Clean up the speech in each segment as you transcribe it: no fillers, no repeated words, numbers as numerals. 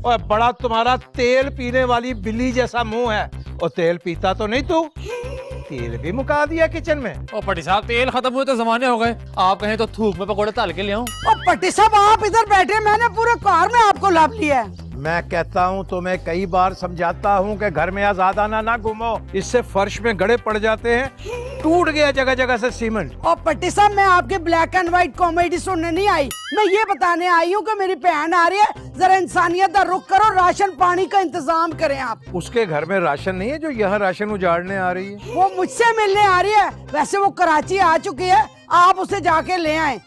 और बड़ा तुम्हारा तेल पीने वाली बिल्ली जैसा मुंह है। और तेल पीता तो नहीं तू? तेल भी मुका दिया किचन में। ओ पट्टी साहब, तेल खत्म हुए तो जमाने हो गए। आप कहें तो थूक में पकौड़े तल के ले आऊं। ओ पट्टी साहब, आप इधर बैठे, मैंने पूरे कार में आपको लाभ लिया है। मैं कहता हूँ तुम्हें कई बार समझाता हूँ कि घर में आजाद आना ना घूमो, इससे फर्श में गड़े पड़ जाते हैं। टूट गया जगह जगह से सीमेंट। और पट्टी साहब, मैं आपके ब्लैक एंड व्हाइट कॉमेडी सुनने नहीं आई, मैं ये बताने आई हूँ कि मेरी बहन आ रही है, जरा इंसानियत का रुख करो, राशन पानी का इंतजाम करें आप। उसके घर में राशन नहीं है जो यहाँ राशन उजाड़ने आ रही है। वो मुझसे मिलने आ रही है, वैसे वो कराची आ चुकी है, आप उसे जाके ले आए।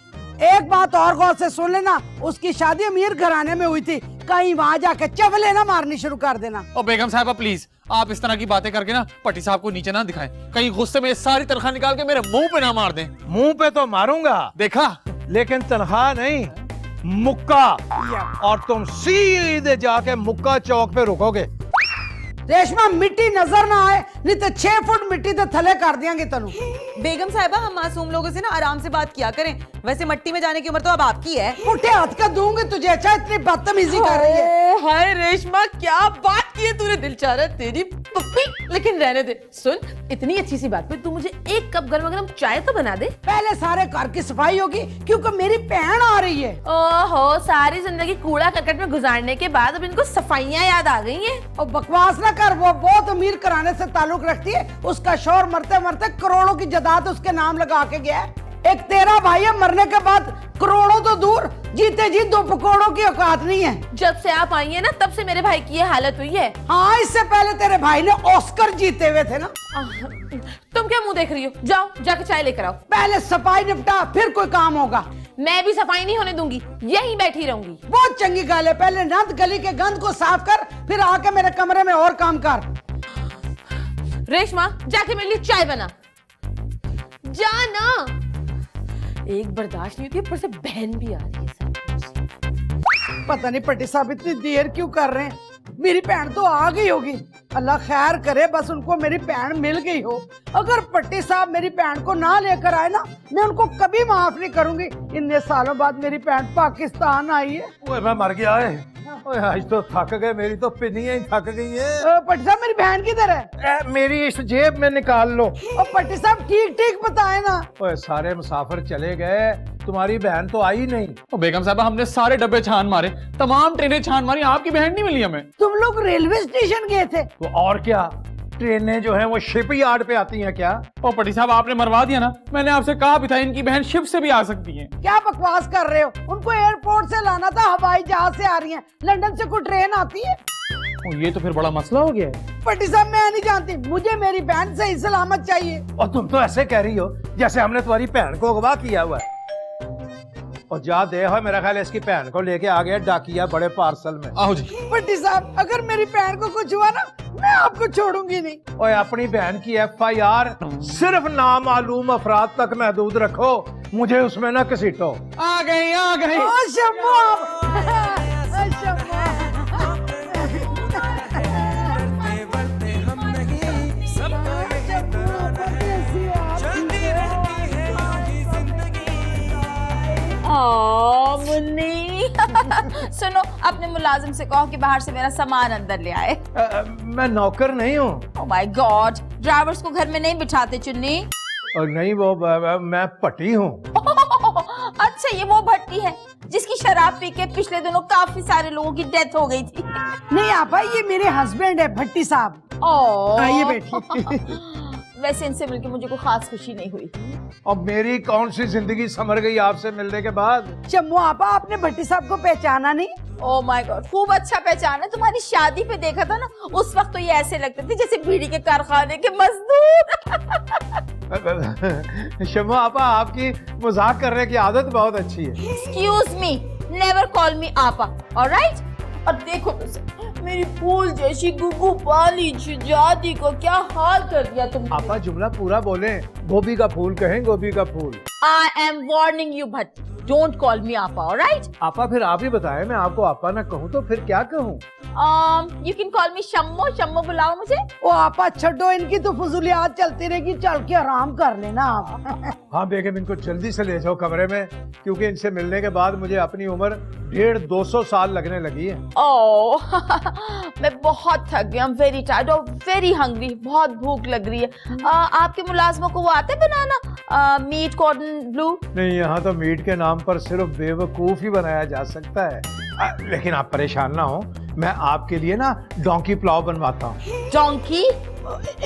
एक बात और गौर से सुन लेना, उसकी शादी अमीर घराने में हुई थी, कहीं वहाँ जाके चवले ना मारनी शुरू कर देना। ओ बेगम साहबा प्लीज, आप इस तरह की बातें करके ना पट्टी साहब को नीचे ना दिखाएं, कहीं गुस्से में सारी तनख्वाह निकाल के मेरे मुंह पे ना मार दें। मुंह पे तो मारूंगा, देखा, लेकिन तनख्वाह नहीं, मुक्का। और तुम सीधे जाके मुक्का चौक पे रुकोगे। रेशमा, मिट्टी नजर ना आए, नहीं तो 6 फुट मिट्टी तो थले कर देंगे तनु। बेगम साहिबा, हम मासूम लोगों से ना आराम से बात किया करें, वैसे मट्टी में जाने की उम्र तो अब आपकी है। उठे हाथ का दूंगी तुझे, अच्छा इतनी बदतमीजी कर रही है। हाय रेशमा, क्या बात की है तूने, दिल चाह रहा है तेरी पप्पी, लेकिन रहने दे। सुन, इतनी अच्छी सी बात पे तू मुझे 1 कप गर्मा गर्म चाय तो बना दे। पहले सारे घर की सफाई होगी, क्योंकि मेरी बहन आ रही है। ओहो, सारी जिंदगी कूड़ा करकट में गुजारने के बाद अब इनको सफाइयाँ याद आ गई हैं। और बकवास ना कर, वो बहुत अमीर कराने से ताल्लुक रखती है, उसका शौहर मरते मरते करोड़ों की जायदाद उसके नाम लगा के गया है। एक तेरा भाई है, मरने के बाद करोड़ों तो दूर, जीते जी 2 पकौड़ों की औकात नहीं है। जब से आप आई हैं ना, तब से मेरे भाई की ये हालत हुई है। हाँ, इससे पहले तेरे भाई ने ऑस्कर जीते हुए थे ना। तुम क्या मुंह देख रही हो? जाओ जाके चाय लेकर आओ। पहले सफाई निपटा, फिर कोई काम होगा। मैं भी सफाई नहीं होने दूंगी, यहीं बैठी रहूंगी। बहुत चंगी गाल है, पहले नंद गली के गंद को साफ कर, फिर आके मेरे कमरे में और काम कर। रेशमा, जाके मेरे लिए चाय बना। जाना। एक बर्दाश्त नहीं होती, ऊपर से बहन भी आ रही है। पता नहीं पट्टी साहब इतनी देर क्यों कर रहे हैं, मेरी बहन तो आ गई होगी। अल्लाह खैर करे, बस उनको मेरी बहन मिल गई हो। अगर पट्टी साहब मेरी बहन को ना लेकर आए ना, मैं उनको कभी माफ नहीं करूंगी। इतने सालों बाद मेरी बहन पाकिस्तान आई है। ओए मैं मर गया है। ओए आज तो थक गए, मेरी तो पिन्नियां ही थक गई है। पट्टी साहब, मेरी बहन किधर है? मेरी इस जेब में निकाल लो। और पट्टी साहब, ठीक ठीक बताए ना। ओए सारे मुसाफिर चले गए, तुम्हारी बहन तो आई नहीं। ओ बेगम साहबा, हमने सारे डब्बे छान मारे, तमाम ट्रेनें छान मारी, आपकी बहन नहीं मिली हमें। तुम लोग रेलवे स्टेशन गए थे? तो और क्या, ट्रेनें जो हैं वो शिप यार्ड पे आती हैं क्या? ओ पट्टी साहब, आपने मरवा दिया ना, मैंने आपसे कहा भी था इनकी बहन शिप से भी आ सकती है। क्या बकवास कर रहे हो? उनको एयरपोर्ट से लाना था, हवाई जहाज से आ रही हैं। लंदन से कोई ट्रेन आती है? ओ ये तो फिर बड़ा मसला हो गया है। पट्टी साहब, मैं नहीं जानती, मुझे मेरी बहन सही सलामत चाहिए। और तुम तो ऐसे कह रही हो जैसे हमने तुम्हारी बहन को अगवा किया हुआ है। और जा दे हो, मेरा ख्याल है इसकी बहन को लेके आ गया डाकिया बड़े पार्सल में। आओ जी। पट्टी साहब, अगर मेरी बहन को कुछ हुआ ना, मैं आपको छोड़ूंगी नहीं। और अपनी बहन की FIR सिर्फ नामालूम अफराद तक महदूद रखो, मुझे उसमें ना घसीटो। आ गई, आ गई। मुन्नी सुनो, अपने मुलाजिम से कहो कि बाहर से मेरा सामान अंदर ले आए। मैं नौकर नहीं हूँ। ओह माय गॉड, ड्राइवर्स को घर में नहीं बिठाते चुन्नी। और नहीं, वो मैं पटी हूँ। अच्छा, ये वो भट्टी है जिसकी शराब पी के पिछले दिनों काफी सारे लोगों की डेथ हो गई थी। नहीं आपा, ये मेरे हस्बैंड है भट्टी साहब। आइए बैठिए। वैसे इनसे मिलकर मुझे कोई खास खुशी नहीं हुई। अब मेरी कौन सी जिंदगी संवर गई आपसे मिलने के बाद। चम्मू आपा, आपने भट्टी साहब को पहचाना नहीं? ओह माय गॉड, खूब अच्छा पहचाना। तुम्हारी शादी पे देखा था ना, उस वक्त तो ये ऐसे लगते थे जैसे बीड़ी के कारखाने के मजदूर। शम्मू आपा, आपकी मजाक करने की आदत बहुत अच्छी है। एक्सक्यूज मी, नेवर कॉल मी आपा, ऑलराइट? और देखो तुझे, मेरी फूल जैसी गुगु पाली शहजादी को क्या हाल कर दिया तुमने। आपा जुमला पूरा बोले। गोभी का फूल कहें, गोभी का फूल। I am warning you, Bhatti, don't call मी आपा, ऑलराइट? आपा फिर आप ही बताएं, मैं आपको आपा ना कहूँ तो फिर क्या कहूँ? You can call me Shammo. Shammo बुलाओ मुझे। ओ आपा छो, इनकी तो फजूलियात चलती रहेगी, चल के आराम कर लेना आप। हाँ बेगम, इनको जल्दी से ले जाओ कमरे में, क्योंकि इनसे मिलने के बाद मुझे अपनी उम्र 150-200 साल लगने लगी है। ओह मैं बहुत थक गई, I'm very tired और very hungry, बहुत भूख लग रही है। आपके मुलाजमों को वो आते बनाना मीट कॉर्न ब्लू? नहीं, यहाँ तो मीट के नाम पर सिर्फ बेवकूफ ही बनाया जा सकता है। लेकिन आप परेशान ना हो, मैं आपके लिए ना डोंकी पुलाव बनवाता हूँ। डोंकी?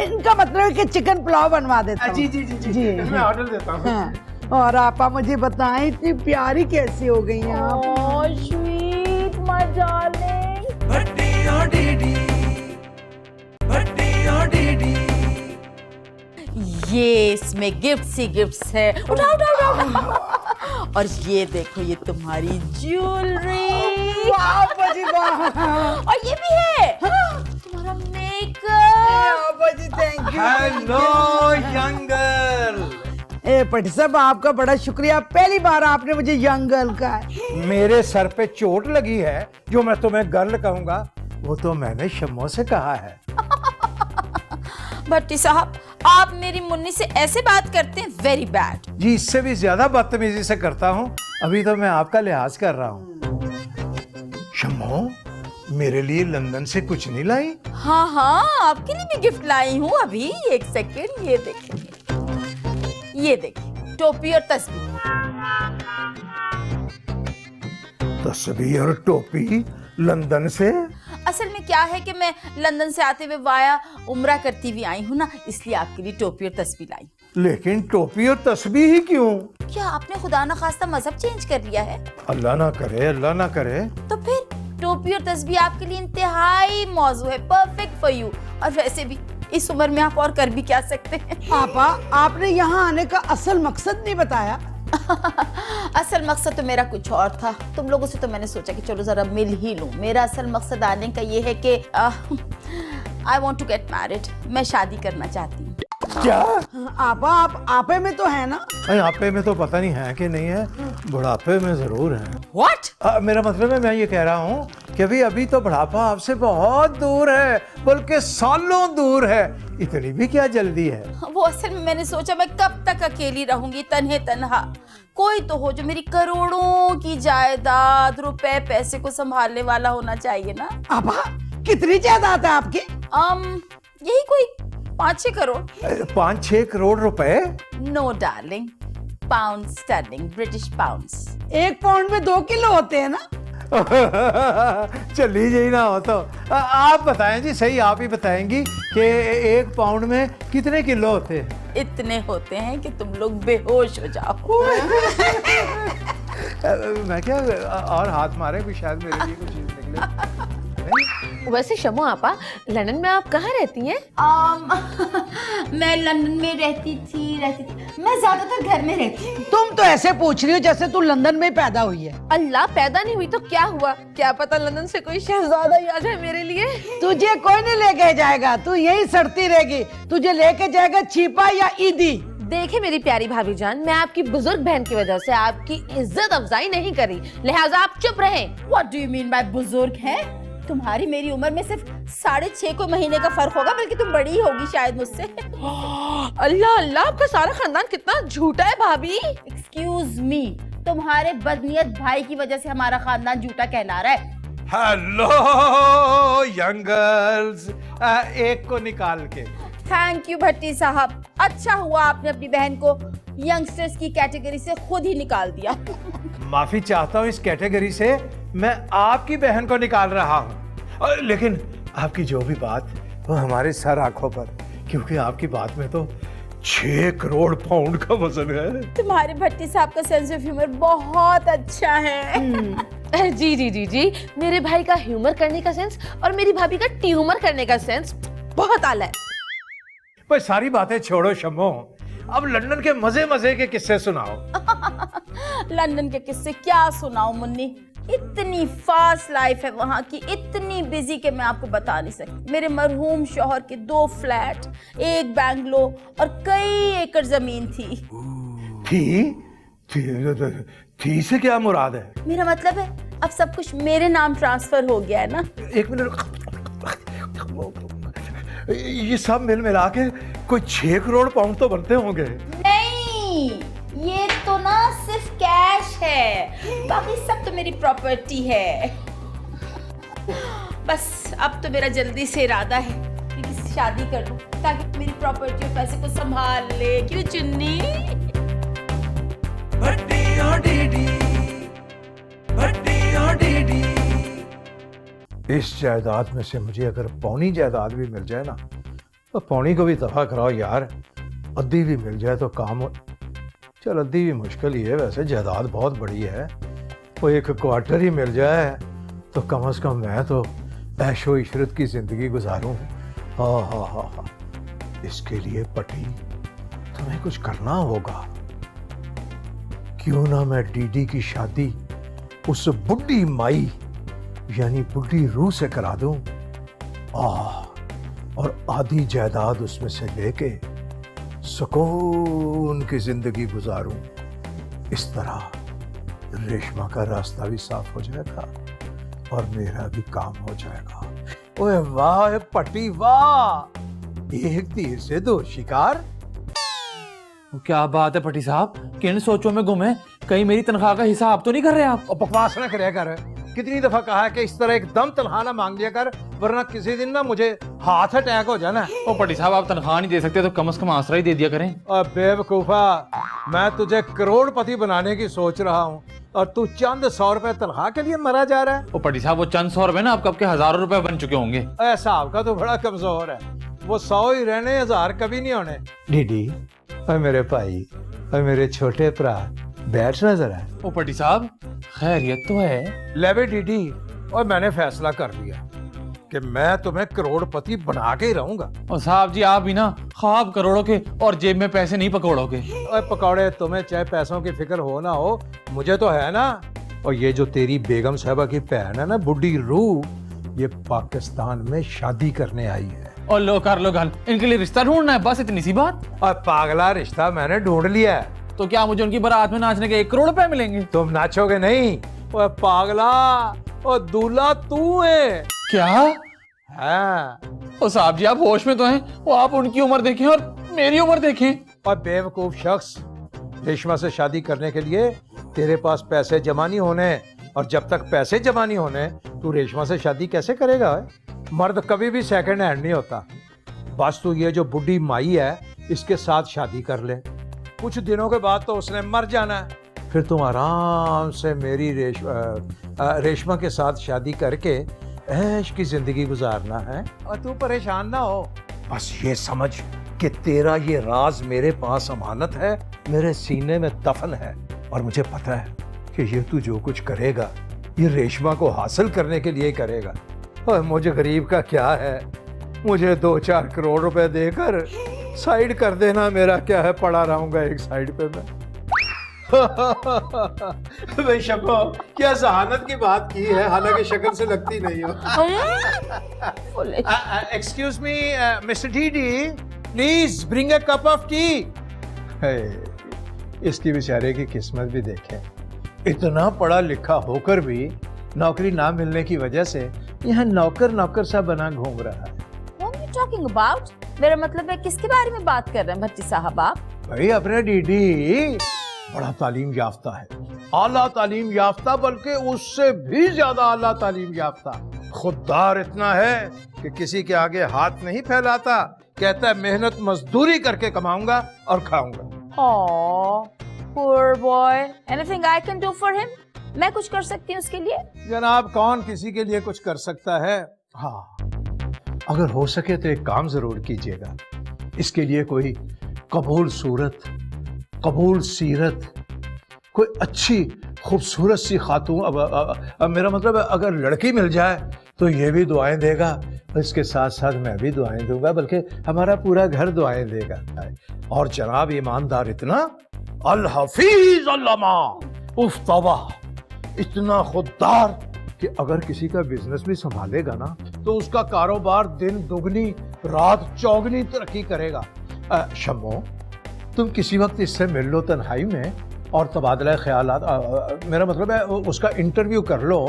इनका मतलब है कि चिकन पुलाव बनवा देता हूँ। जी जी जी जी, मैं ऑर्डर देता हूँ। हाँ। और आपा मुझे बताएं, इतनी प्यारी कैसी हो गई हैं आप? Oh, sweet, my darling. ये इसमें गिफ्ट्स ही गिफ्ट्स है। उठाओ उठाओ उठाओ। और ये देखो, ये तुम्हारी ज्वेलरी। आपा जी वाह। और ये भी है तुम्हारा मेकअप। आपा जी thank you. Hello young girl. ए पटी साहब, आपका बड़ा शुक्रिया, पहली बार आपने मुझे यंग गर्ल कहा है। मेरे सर पे चोट लगी है, जो मैं तुम्हें गर्ल कहूंगा वो तो मैंने शम्मो से कहा है। भट्टी साहब, आप मेरी मुन्नी से ऐसे बात करते हैं, वेरी बैड। जी, इससे भी ज्यादा बदतमीजी से करता हूँ। अभी तो मैं आपका लिहाज कर रहा हूँ। शम्मो, मेरे लिए लंदन से कुछ नहीं लाई? हाँ हाँ, आपके लिए भी गिफ्ट लाई हूँ। अभी एक सेकेंड, ये देखिए, ये देखिए, टोपी और तस्वीर। तस्वीर और टोपी लंदन से? असल में क्या है कि मैं लंदन से आते हुए वाया उम्रा करती हुई आई हूँ ना, इसलिए आपके लिए टोपी और तस्वीर लाई। लेकिन टोपी और तस्वीर ही क्यों? क्या आपने खुदा ना खास्ता मजहब चेंज कर लिया है? अल्लाह ना करे, अल्लाह ना करे। तो फिर टोपी और तस्वीर आपके लिए इंतहाई मौजू है, परफेक्ट फॉर यू। और वैसे भी इस उम्र में आप और कर भी क्या सकते हैं। आपा, आपने यहाँ आने का असल मकसद नहीं बताया। असल मकसद तो मेरा कुछ और था। तुम लोगों से तो मैंने सोचा कि चलो जरा मिल ही लूं। मेरा असल मकसद आने का ये है कि I want to get married. मैं शादी करना चाहती हूँ। क्या? आपा, आप आपे में तो है ना? अरे आपे में तो पता नहीं है कि नहीं है, बुढ़ापे में जरूर है। What? मेरा मतलब है, मैं ये कह रहा हूँ कि अभी तो बुढ़ापा आपसे बहुत दूर है, बल्कि सालों दूर है। इतनी भी क्या जल्दी है? वो असल में मैंने सोचा मैं कब तक अकेली रहूंगी तन्हे तन्हा। कोई तो हो जो मेरी करोड़ों की जायदाद, रुपए पैसे को संभालने वाला होना चाहिए ना। आपा, कितनी जायदाद है आपकी? यही कोई 5-6 करोड़। 5-6 करोड़ रुपए? No darling, pound sterling, British pounds. 1 pound में 2 किलो होते हैं ना? चल लीजिए ना हो तो। आप बताएं जी, सही आप ही बताएंगी कि 1 पाउंड में कितने किलो होते हैं? इतने होते हैं कि तुम लोग बेहोश हो जाओ। मैं क्या और हाथ मारे भी, शायद मेरे लिए कुछ चीज निकले। वैसे शमो आपा, लंदन में आप कहाँ रहती हैं? मैं लंदन में रहती थी। मैं ज्यादातर घर में रहती हूँ। तुम तो ऐसे पूछ रही हो जैसे तू लंदन में पैदा हुई है। अल्लाह, पैदा नहीं हुई तो क्या हुआ? क्या पता लंदन से कोई शहजादा ही आ जाए मेरे लिए। तुझे कोई नहीं लेके जाएगा, तू यही सड़ती रहेगी। तुझे लेके जाएगा छिपा या ईदी। देखे मेरी प्यारी भाभी जान, मैं आपकी बुजुर्ग बहन की वजह से आपकी इज्जत अफजाई नहीं करी, लिहाजा आप चुप रहें। What do you mean by बुजुर्ग है? तुम्हारी मेरी उम्र में सिर्फ 6.5 को महीने का फर्क होगा, बल्कि तुम बड़ी होगी शायद मुझसे। अल्लाह अल्लाह, आपका सारा खानदान कितना झूठा है भाभी। एक्सक्यूज मी, तुम्हारे बदनीयत भाई की वजह से हमारा खानदान झूठा कहला रहा है। हेलो यंग गर्ल्स, एक को निकाल के। थैंक यू भट्टी साहब, अच्छा हुआ आपने अपनी बहन को यंगस्टर्स की कैटेगरी से खुद ही निकाल दिया। माफी चाहता हूँ, इस कैटेगरी से मैं आपकी बहन को निकाल रहा हूँ। लेकिन आपकी जो भी बात, वो हमारे सर आंखों पर, क्योंकि आपकी बात में तो 6 करोड़ पाउंड का वजन है। तुम्हारे भट्टी साहब का सेंस ऑफ ह्यूमर बहुत अच्छा है। जी जी जी जी, मेरे भाई का ह्यूमर करने का सेंस और मेरी भाभी का ट्यूमर करने का सेंस बहुत आला है। पर सारी बातें छोड़ो शम्मो, अब लंदन के मजे मजे के किस्से सुनाओ। लंदन के किस्से क्या सुनाऊं मुन्नी, इतनी फास्ट लाइफ है वहां की, इतनी बिजी कि मैं आपको बता नहीं सकती। मेरे मरहूम शौहर के 2 फ्लैट, 1 बैंगलो और कई एकड़ जमीन थी। थी से क्या मुराद है? मेरा मतलब है अब सब कुछ मेरे नाम ट्रांसफर हो गया है ना। एक मिनट, ये सब मिल मिला के कोई 6 करोड़ पाउंड तो बनते होंगे। नहीं, ये तो ना सिर्फ कैश है, बाकी सब तो मेरी प्रॉपर्टी है। बस अब तो मेरा जल्दी से इरादा है कि किसी शादी कर लूं ताकि मेरी प्रॉपर्टी और पैसे को संभाल ले। क्यों चुन्नी? इस जायदाद में से मुझे अगर पौनी जायदाद भी मिल जाए ना, तो पौनी को भी दफा कराओ यार। अद्धी भी मिल जाए तो काम हो। चल अद्धी भी मुश्किल ही है, वैसे जायदाद बहुत बड़ी है। वो 1 क्वार्टर ही मिल जाए तो कम से कम मैं तो ऐशो इशरत की जिंदगी गुजारूं। हाँ हाँ हाँ हाँ, इसके लिए पटी तुम्हें कुछ करना होगा। क्यों ना मैं डीडी की शादी उस बुढ़ी माई यानी बुढ़ी रूह से करा दूं, और आधी जायदाद उसमें से लेके सुकून की जिंदगी गुजारूं। इस तरह रेशमा का रास्ता भी साफ हो जाएगा और मेरा भी काम हो जाएगा। ओए वाह पट्टी वाह, एक तीर से 2 शिकार। क्या बात है पटी साहब, किन सोचों में गुम है? कहीं मेरी तनख्वाह का हिसाब तो नहीं कर रहे आप? और बकवास ना करे कर। कितनी दफा कहा है कि इस तरह एकदम तनख्वाह ना मांग लिया कर, वरना किसी दिन ना मुझे हार्ट अटैक हो जाना। ओ पटी साहब, आप तनख्वाह नहीं दे सकते तो कम से कम आसरा ही दे दिया करें। बेवकूफा, मैं तुझे करोड़पति बनाने की सोच रहा हूँ और तू चंद 100 रुपए तनख्वाह के लिए मरा जा रहा है। ओ पटी साहब, वो चंद 100 रुपए ना आपको आपके हजारों रुपए बन चुके होंगे। हिसाब का तो बड़ा कमजोर है, वो 100 ही रहने, 1000 कभी नहीं होने। डीडी और मेरे भाई और मेरे छोटे भरा, बैठना जरा। ओ पटी साहब, खैरियत तो है? ले बे डीडी, और मैंने फैसला कर लिया कि मैं तुम्हें करोड़पति बना के ही रहूंगा। और साहब जी, आप भी ना ख्वाब करोड़ों के और जेब में पैसे नहीं पकौड़ोगे। और पकौड़े तुम्हें चाहे पैसों की फिक्र हो ना हो, मुझे तो है ना। और ये जो तेरी बेगम साहबा की बहन है ना बुढ़ी रूह, ये पाकिस्तान में शादी करने आई है। और लो कर लो गल, इनके लिए रिश्ता ढूंढना है, बस इतनी सी बात। और पागला, रिश्ता मैंने ढूंढ लिया है। तो क्या मुझे उनकी बारात में नाचने के 1 करोड़ रुपए मिलेंगे? तुम नाचोगे नहीं, वो पागला, और दूल्हा तू है। क्या? हाँ। ओ साहब जी, आप होश में तो हैं? वो आप उनकी उम्र देखें और मेरी उम्र देखें। और बेवकूफ शख्स, रेशमा से शादी करने के लिए तेरे पास पैसे जमा नहीं होने, और जब तक पैसे जमा नहीं होने तू रेशमा से शादी कैसे करेगा? मर्द कभी भी सेकंड हैंड नहीं होता। बस तू ये जो बुढ़ी माई है इसके साथ शादी कर ले, कुछ दिनों के बाद तो उसने मर जाना है। फिर तुम आराम से मेरी रेशमा के साथ शादी करके ऐश की जिंदगी गुजारना है, और तू परेशान ना हो। बस ये समझ कि तेरा ये राज मेरे पास अमानत है, मेरे सीने में दफन है, और मुझे पता है कि ये तू जो कुछ करेगा ये रेशमा को हासिल करने के लिए करेगा। और मुझे गरीब का क्या है, मुझे 2-4 करोड़ रुपए देकर साइड कर देना, मेरा क्या है, पड़ा रहूंगा एक साइड पे मैं। बेशको, क्या जहानत की बात की है, हालांकि शक्ल से लगती नहीं हो। Excuse me mister DD, please bring a cup of T. इसकी बेचारे की किस्मत भी देखें, इतना पढ़ा लिखा होकर भी नौकरी ना मिलने की वजह से यहाँ नौकर सा बना घूम रहा है। What are you talking about? मेरा मतलब है किसके बारे में बात कर रहे हैं भट्टी साहब आप? भाई अपने डीडी बड़ा तालीम याफ्ता है, आला तालीम याफ्ता, बल्कि उससे भी ज्यादा आला तालीम याफ्ता। खुददार इतना है कि किसी के आगे हाथ नहीं फैलाता, कहता है मेहनत मजदूरी करके कमाऊंगा और खाऊंगा। Oh, poor boy. Anything I can do for him? मैं कुछ कर सकती हूँ उसके लिए? जनाब, कौन किसी के लिए कुछ कर सकता है? हाँ, अगर हो सके तो एक काम जरूर कीजिएगा, इसके लिए कोई कबूल सूरत, कबूल सीरत, कोई अच्छी खूबसूरत सी खातून, अब मेरा मतलब है अगर लड़की मिल जाए तो ये भी दुआएं देगा, इसके साथ साथ मैं भी दुआएं दूंगा, बल्कि हमारा पूरा घर दुआएं देगा। और जनाब ईमानदार इतना, अल हफीज अल्लामा, उफ तौबा, इतना खुददार कि अगर किसी का बिजनेस भी संभालेगा ना तो उसका कारोबार दिन दुगनी रात चौगनी तरक्की करेगा। शम्मो, तुम किसी वक्त इससे मिल लो तन्हाई में, और तबादला ख्यालात, मेरा मतलब है उसका इंटरव्यू कर लो।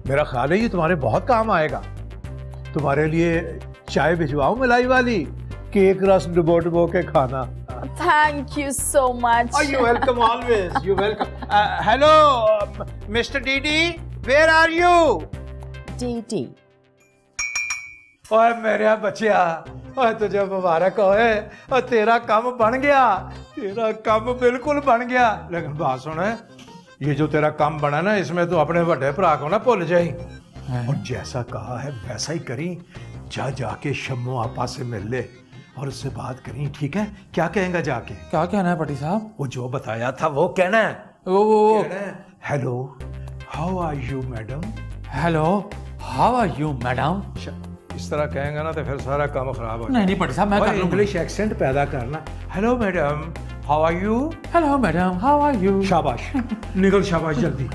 मेरा ख्याल है ये तुम्हारे बहुत काम आएगा। तुम्हारे लिए चाय भिजवाऊं मलाई वाली, केक रस डुबो डुबो के खाना। Thank you so much. You welcome, always you welcome. Hello mister DD, where are you? TT. ओए मेरे बच्चिया, ओए तुझे मुबारक होए, और तेरा काम बन गया, तेरा काम बिल्कुल बन गया। लेकिन बात सुन, ये जो तेरा काम बना ना, इसमें तो अपने बड़े भरा को ना भूल जाई। और जैसा कहा है वैसा ही करी। जाके शम्मो आपा से मिल ले और उससे बात करी, ठीक है? क्या कहेंगे जाके? क्या कहना है पट्टी साहब? वो जो बताया था वो कहना है। वो hello, how are you madam? Hello, how are you madam? इस तरह कहेंगे ना तो फिर सारा काम खराब हो नहीं पट्टी साहब, मैं कर लूंगा। इंग्लिश एक्सेंट पैदा करना। Hello madam, how are you? Hello madam, how are you? शाबाश, निकल शाबाश जल्दी।